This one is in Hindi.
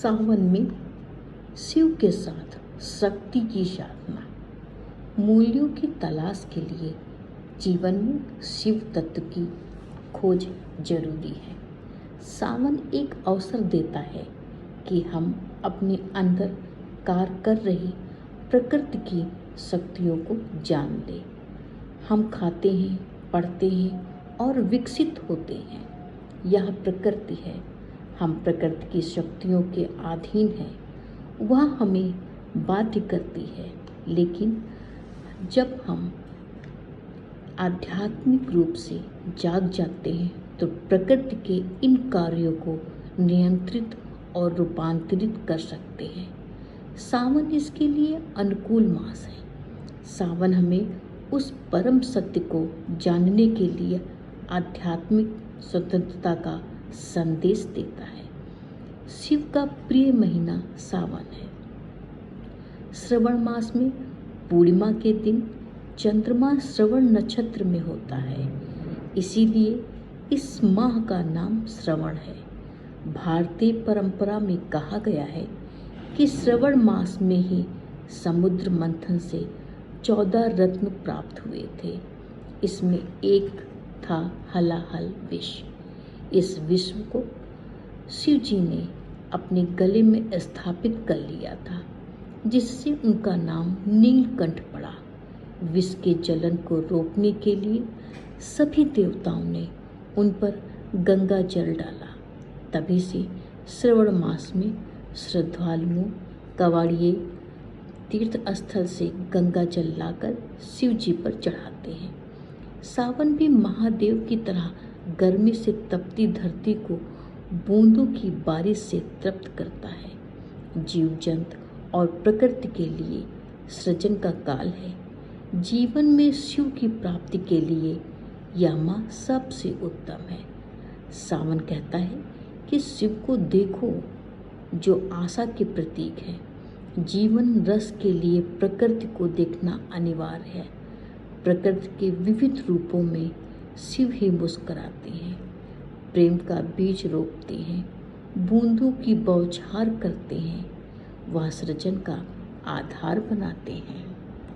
सावन में शिव के साथ शक्ति की साधना, मूल्यों की तलाश के लिए जीवन में शिव तत्व की खोज जरूरी है। सावन एक अवसर देता है कि हम अपने अंदर कार्य कर रही प्रकृति की शक्तियों को जान लें। हम खाते हैं, पढ़ते हैं और विकसित होते हैं। यह प्रकृति है, हम प्रकृति की शक्तियों के अधीन हैं। वह हमें बाध्य करती है, लेकिन जब हम आध्यात्मिक रूप से जाग जाते हैं तो प्रकृति के इन कार्यों को नियंत्रित और रूपांतरित कर सकते हैं। सावन इसके लिए अनुकूल मास है। सावन हमें उस परम सत्य को जानने के लिए आध्यात्मिक स्वतंत्रता का संदेश देता है। शिव का प्रिय महीना सावन है। श्रवण मास में पूर्णिमा के दिन चंद्रमा श्रवण नक्षत्र में होता है, इसीलिए इस माह का नाम श्रवण है। भारतीय परंपरा में कहा गया है कि श्रवण मास में ही समुद्र मंथन से 14 रत्न प्राप्त हुए थे। इसमें एक था हलाहल विष। इस विश्व को शिव जी ने अपने गले में स्थापित कर लिया था, जिससे उनका नाम नीलकंठ पड़ा। विष के जलन को रोकने के लिए सभी देवताओं ने उन पर गंगा जल डाला। तभी से श्रवण मास में श्रद्धालुओं कवाड़िए तीर्थ स्थल से गंगा जल लाकर शिव जी पर चढ़ाते हैं। सावन भी महादेव की तरह गर्मी से तपती धरती को बूंदों की बारिश से तृप्त करता है। जीव जंतु और प्रकृति के लिए सृजन का काल है। जीवन में शिव की प्राप्ति के लिए यह माह सबसे उत्तम है। सावन कहता है कि शिव को देखो, जो आशा के प्रतीक है। जीवन रस के लिए प्रकृति को देखना अनिवार्य है। प्रकृति के विविध रूपों में शिव ही मुस्कुराते हैं, प्रेम का बीज रोपते हैं, बूंदों की बौछार करते हैं, वह सृजन का आधार बनाते हैं।